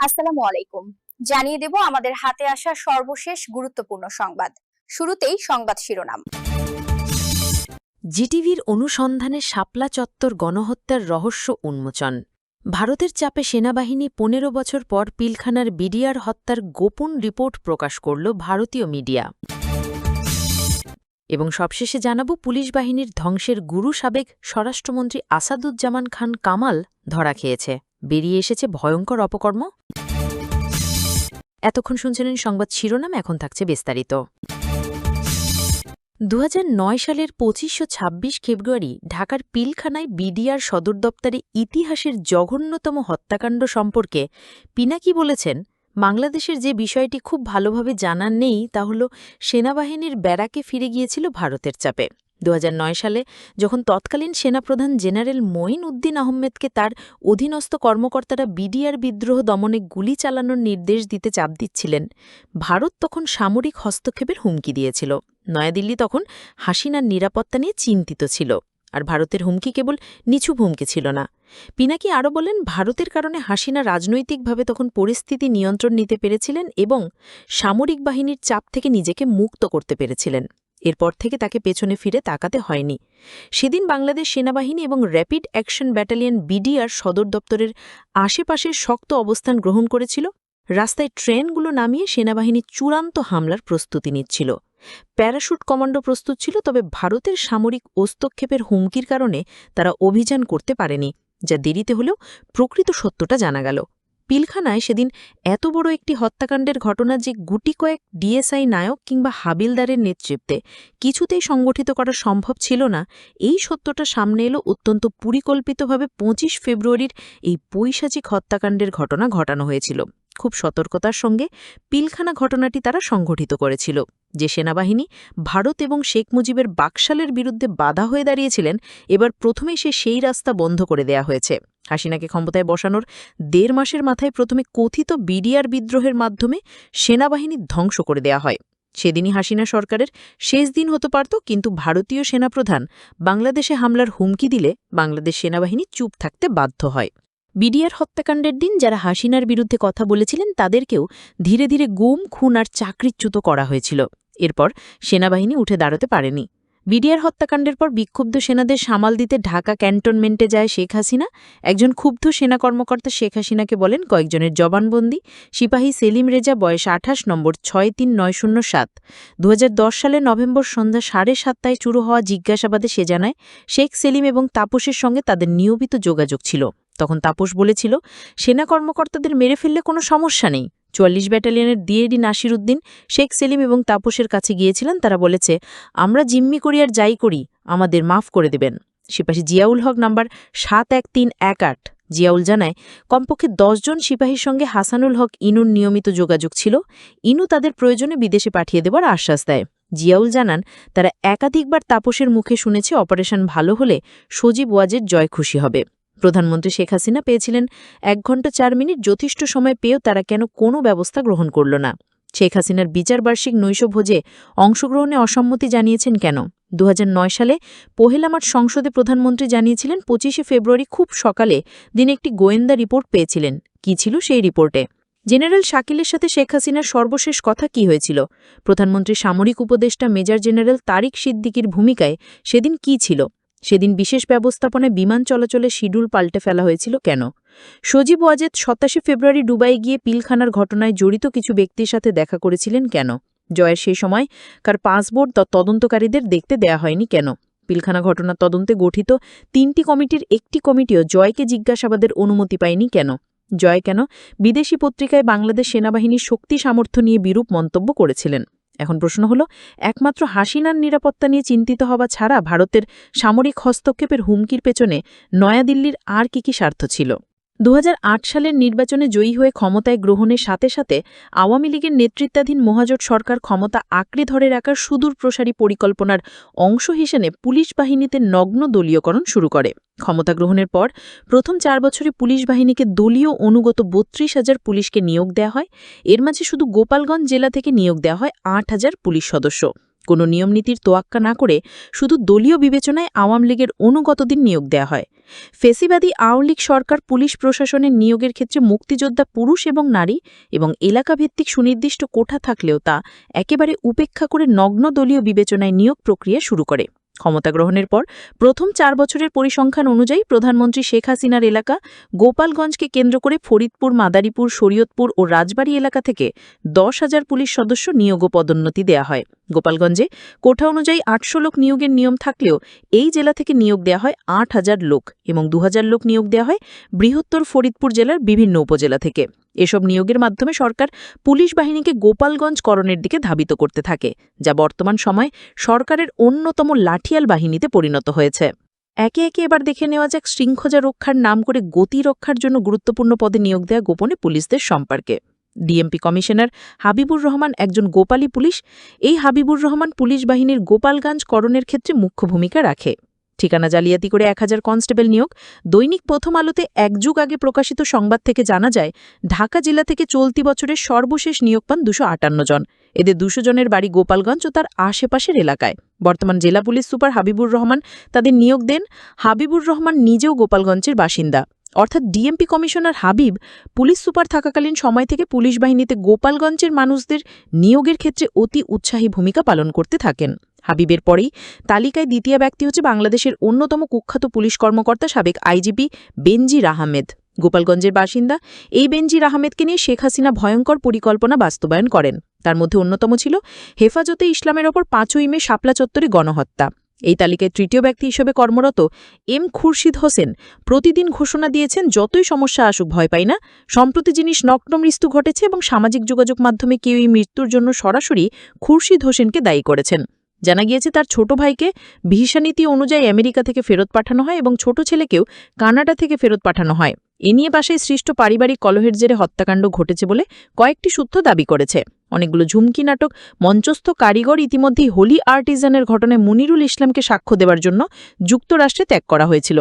আসসালামু আলাইকুম। জানিয়ে দেব আমাদের হাতে আসা সর্বশেষ গুরুত্বপূর্ণ সংবাদ। শুরুতেই সংবাদ শিরোনাম। জিটিভির অনুসন্ধানে শাপলা চত্বর গণহত্যার রহস্য উন্মোচন। ভারতের চাপে সেনাবাহিনী ১৫ বছর পর পিলখানার বিডিআর হত্যার গোপন রিপোর্ট প্রকাশ করল ভারতীয় মিডিয়া। এবং সবশেষে জানাব পুলিশ বাহিনীর ধ্বংসের গুরু সাবেক স্বরাষ্ট্রমন্ত্রী আসাদুজ্জামান খান কামাল ধরা খেয়েছে। বেরিয়ে এসেছে ভয়ঙ্কর অপকর্ম। এতক্ষণ শুনছিলেন সংবাদ শিরোনাম, এখন থাকছে বিস্তারিত। ২০০৯ সালের ২৫-২৬ ফেব্রুয়ারি ঢাকার পিলখানায় বিডিআর সদর দপ্তরে ইতিহাসের জঘন্যতম হত্যাকাণ্ড সম্পর্কে পিনাকি বলেছেন, বাংলাদেশের যে বিষয়টি খুব ভালোভাবে জানা নেই তা হল সেনাবাহিনীর ব্যারাকে ফিরে গিয়েছিল ভারতের চাপে। ২০০৯ সালে যখন তৎকালীন সেনাপ্রধান জেনারেল মঈন উদ্দিন আহমেদকে তার অধীনস্থ কর্মকর্তারা বিডিআর বিদ্রোহ দমনে গুলি চালানোর নির্দেশ দিতে চাপ দিচ্ছিলেন, ভারত তখন সামরিক হস্তক্ষেপের হুমকি দিয়েছিল। নয়াদিল্লি তখন হাসিনার নিরাপত্তা নিয়ে চিন্তিত ছিল। আর ভারতের হুমকি কেবল নিছুপ হুমকি ছিল না। পিনাকি আরও বলেন, ভারতের কারণে হাসিনা রাজনৈতিকভাবে তখন পরিস্থিতি নিয়ন্ত্রণ নিতে পেরেছিলেন এবং সামরিক বাহিনীর চাপ থেকে নিজেকে মুক্ত করতে পেরেছিলেন। এরপর থেকে তাকে পেছনে ফিরে তাকাতে হয়নি। সেদিন বাংলাদেশ সেনাবাহিনী এবং র্যাপিড অ্যাকশন ব্যাটালিয়ন বিডিআর সদর দপ্তরের আশেপাশে শক্ত অবস্থান গ্রহণ করেছিল। রাস্তায় ট্রেনগুলো নামিয়ে সেনাবাহিনী চূড়ান্ত হামলার প্রস্তুতি নিচ্ছিল। প্যারাশুট কমান্ডো প্রস্তুত ছিল, তবে ভারতের সামরিক হস্তক্ষেপের হুমকির কারণে তারা অভিযান করতে পারেনি। যা দেরিতে হলেও প্রকৃত সত্যটা জানা গেল। পিলখানায় সেদিন এত বড় একটি হত্যাকাণ্ডের ঘটনা যে গুটি কয়েক ডিএসআই নায়ক কিংবা হাবিলদারের নেতৃত্বে কিছুতেই সংগঠিত করা সম্ভব ছিল না, এই সত্যটা সামনে এলো অত্যন্ত পরিকল্পিতভাবে ২৫ ফেব্রুয়ারির এই পৈশাচিক হত্যাকাণ্ডের ঘটনা ঘটানো হয়েছিল। খুব সতর্কতার সঙ্গে পিলখানা ঘটনাটি তারা সংগঠিত করেছিল। যে সেনাবাহিনী ভারত এবং শেখ মুজিবের বাকশালের বিরুদ্ধে বাধা হয়ে দাঁড়িয়েছিলেন, এবার প্রথমেই সেই রাস্তা বন্ধ করে দেয়া হয়েছে। হাসিনাকে ক্ষমতায় বসানোর ১.৫ মাসের মাথায় প্রথমে কথিত বিডিআর বিদ্রোহের মাধ্যমে সেনাবাহিনী ধ্বংস করে দেয়া হয়। সেদিনই হাসিনা সরকারের শেষ দিন হতে পারত, কিন্তু ভারতীয় সেনাপ্রধান বাংলাদেশে হামলার হুমকি দিলে বাংলাদেশ সেনাবাহিনী চুপ থাকতে বাধ্য হয়। বিডিআর হত্যাকাণ্ডের দিন যারা হাসিনার বিরুদ্ধে কথা বলেছিলেন তাদেরকেও ধীরে ধীরে গুম, খুন আর চাকরিচ্যুত করা হয়েছিল। এরপর সেনাবাহিনী উঠে দাঁড়াতে পারেনি। বিডিআর হত্যাকাণ্ডের পর বিক্ষুব্ধ সেনাদের সামাল দিতে ঢাকা ক্যান্টনমেন্টে যায় শেখ হাসিনা। একজন ক্ষুব্ধ সেনা কর্মকর্তা শেখ হাসিনাকে বলেন, কয়েকজনের জবানবন্দি। সিপাহী সেলিম রেজা, বয়স ২৮, নম্বর ৬৩৯০৭। ২০১০ সালের নভেম্বর সন্ধ্যা ৭:৩০টায় শুরু হওয়া জিজ্ঞাসাবাদে সে জানায়, শেখ সেলিম এবং তাপসের সঙ্গে তাদের নিয়মিত যোগাযোগ ছিল। তখন তাপস বলেছিল, সেনা কর্মকর্তাদের মেরে ফেললে কোনো সমস্যা নেই। ৪৪ ব্যাটালিয়নের ডিএডি নাসির উদ্দিন শেখ সেলিম এবং তাপসের কাছে গিয়েছিলেন। তারা বলেছে, আমরা জিম্মি করি আর যাই করি, আমাদের মাফ করে দেবেন। সিপাহী জিয়াউল হক, নাম্বার ৭১৩১৮। জিয়াউল জানায়, কমপক্ষে ১০ জন সিপাহীর সঙ্গে হাসানুল হক ইনুর নিয়মিত যোগাযোগ ছিল। ইনু তাদের প্রয়োজনে বিদেশে পাঠিয়ে দেবার আশ্বাস দেয়। জিয়াউল জানান, তারা একাধিকবার তাপসের মুখে শুনেছে অপারেশন ভালো হলে সজীব ওয়াজের জয় খুশি হবে। প্রধানমন্ত্রী শেখ হাসিনা পেয়েছিলেন ১ ঘণ্টা ৪ মিনিট, যথেষ্ট সময় পেয়েও তারা কেন কোনো ব্যবস্থা গ্রহণ করল না? শেখ হাসিনার বিচারবার্ষিক নৈশভোজে অংশগ্রহণে অসম্মতি জানিয়েছেন কেন? ২০০৯ সালে ১ মার্চ সংসদে প্রধানমন্ত্রী জানিয়েছিলেন ২৫ ফেব্রুয়ারি খুব সকালে দিনে একটি গোয়েন্দা রিপোর্ট পেয়েছিলেন। কি ছিল সেই রিপোর্টে? জেনারেল শাকিলের সাথে শেখ হাসিনার সর্বশেষ কথা কি হয়েছিল? প্রধানমন্ত্রী সামরিক উপদেষ্টা মেজর জেনারেল তারিক সিদ্দিকীর ভূমিকায় সেদিন কি ছিল? সেদিন বিশেষ ব্যবস্থাপনায় বিমান চলাচলের শিডিউল পাল্টে ফেলা হয়েছিল কেন? সজীব ওয়াজেদ ২৭ ফেব্রুয়ারি দুবাই গিয়ে পিলখানার ঘটনায় জড়িত কিছু ব্যক্তির সাথে দেখা করেছিলেন কেন? জয়ের সেই সময় কার পাসপোর্ট তদন্তকারীদের দেখতে দেয়া হয়নি কেন? পিলখানা ঘটনার তদন্তে গঠিত ৩টি কমিটির একটি কমিটিও জয়কে জিজ্ঞাসাবাদের অনুমতি পায়নি কেন? জয় কেন বিদেশি পত্রিকায় বাংলাদেশ সেনাবাহিনীর শক্তি সামর্থ্য নিয়ে বিরূপ মন্তব্য করেছিলেন? এখন প্রশ্ন হল, একমাত্র হাসিনার নিরাপত্তা নিয়ে চিন্তিত হওয়া ছাড়া ভারতের সামরিক হস্তক্ষেপের হুমকির পেছনে নয়াদিল্লির আর কি স্বার্থ ছিল? ২০০৮ সালের নির্বাচনে জয়ী হয়ে ক্ষমতায় গ্রহণের সাথে সাথে আওয়ামী লীগের নেতৃত্বাধীন মহাজোট সরকার ক্ষমতা আঁকড়ে ধরে রাখার সুদূর প্রসারী পরিকল্পনার অংশ হিসেবে পুলিশ বাহিনীতে নগ্ন দলীয়করণ শুরু করে। ক্ষমতা গ্রহণের পর প্রথম ৪ বছরে পুলিশ বাহিনীকে দলীয় অনুগত ৩২,০০০ পুলিশকে নিয়োগ দেওয়া হয়। এর মাঝে শুধু গোপালগঞ্জ জেলা থেকে নিয়োগ দেওয়া হয় ৮,০০০ পুলিশ সদস্য। কোনো নিয়মনীতির তোয়াক্কা না করে শুধু দলীয় বিবেচনায় আওয়ামী লীগের অনুগতদের নিয়োগ দেয়া হয়। ফেসিবাদী আওয়ামী লীগ সরকার পুলিশ প্রশাসনের নিয়োগের ক্ষেত্রে মুক্তিযোদ্ধা পুরুষ এবং নারী এবং এলাকাভিত্তিক সুনির্দিষ্ট কোঠা থাকলেও তা একেবারে উপেক্ষা করে নগ্ন দলীয় বিবেচনায় নিয়োগ প্রক্রিয়া শুরু করে। ক্ষমতা গ্রহণের পর প্রথম 4 বছরের পরিসংখ্যান অনুযায়ী প্রধানমন্ত্রী শেখ হাসিনার এলাকা গোপালগঞ্জকে কেন্দ্র করে ফরিদপুর, মাদারীপুর, শরীয়তপুর ও রাজবাড়ী এলাকা থেকে 10,000 পুলিশ সদস্য নিয়োগ ও পদোন্নতি দেয়া হয়। গোপালগঞ্জে কোঠা অনুযায়ী 800 লোক নিয়োগের নিয়ম থাকলেও এই জেলা থেকে নিয়োগ দেয়া হয় 8,000 লোক এবং 2,000 লোক নিয়োগ দেয়া হয় বৃহত্তর ফরিদপুর জেলার বিভিন্ন উপজেলা থেকে। এসব নিয়োগের মাধ্যমে সরকার পুলিশ বাহিনীকে গোপালগঞ্জকরণের দিকে ধাবিত করতে থাকে, যা বর্তমান সময়ে সরকারের অন্যতম লাঠিয়াল বাহিনীতে পরিণত হয়েছে। একে একে এবার দেখে নেওয়া যাক শৃঙ্খলা রক্ষার নাম করে গতি রক্ষার জন্য গুরুত্বপূর্ণ পদে নিয়োগ দেয়া গোপনে পুলিশদের সম্পর্কে। ডিএমপি কমিশনার হাবিবুর রহমান একজন গোপালী পুলিশ। এই হাবিবুর রহমান পুলিশ বাহিনীর গোপালগঞ্জকরণের ক্ষেত্রে মুখ্য ভূমিকা রাখে। ঠিকানা জালিয়াতি করে 1000 কনস্টেবল নিয়োগ। দৈনিক প্রথম আলোতে 1 যুগ আগে প্রকাশিত সংবাদ থেকে জানা যায়, ঢাকা জেলা থেকে চলতি বছরের সর্বশেষ নিয়োগ পান 258 জন। এদের 200 জনের বাড়ি গোপালগঞ্জ ও তার আশেপাশের এলাকায়। বর্তমান জেলা পুলিশ সুপার হাবিবুর রহমান তাদের নিয়োগ দেন। হাবিবুর রহমান নিজেও গোপালগঞ্জের বাসিন্দা, অর্থাৎ DMP commissioner Habib police super থাকাকালীন সময় থেকে পুলিশ বাহিনীতে গোপালগঞ্জের মানুষদের নিয়োগের ক্ষেত্রে অতি উৎসাহী ভূমিকা পালন করতে থাকেন। হাবিবের পরেই তালিকায় দ্বিতীয় ব্যক্তি হচ্ছে বাংলাদেশের অন্যতম কুখ্যাত পুলিশ কর্মকর্তা সাবেক আইজিপি বেনজির আহমেদ। গোপালগঞ্জের বাসিন্দা এই বেনজির আহমেদকে নিয়ে শেখ হাসিনা ভয়ঙ্কর পরিকল্পনা বাস্তবায়ন করেন। তার মধ্যে অন্যতম ছিল হেফাজতে ইসলামের ওপর 5ই মে শাপলা চত্বরে গণহত্যা। এই তালিকায় তৃতীয় ব্যক্তি হিসেবে কর্মরত এম খুরশিদ হোসেন প্রতিদিন ঘোষণা দিয়েছেন, যতই সমস্যা আসুক ভয় পাই না। সম্প্রতি জিনিস নগ্ন মৃত্যু ঘটেছে এবং সামাজিক যোগাযোগ মাধ্যমে কেউ এই মৃত্যুর জন্য সরাসরি খুরশিদ হোসেনকে দায়ী করেছেন। জানা গিয়েছে তার ছোট ভাইকে ভিসা নীতি অনুযায়ী আমেরিকা থেকে ফেরত পাঠানো হয় এবং ছোট ছেলেকেও কানাডা থেকে ফেরত পাঠানো হয়। এ নিয়ে বাসায় সৃষ্ট পারিবারিক কলহের জেরে হত্যাকাণ্ড ঘটেছে বলে কয়েকটি সূত্র দাবি করেছে। অনেকগুলো ঝুমকি নাটক মঞ্চস্থ কারিগর ইতিমধ্যেই হোলি আর্টিজানের ঘটনায় মুনিরুল ইসলামকে সাক্ষ্য দেওয়ার জন্য যুক্তরাষ্ট্রে ত্যাগ করা হয়েছিল।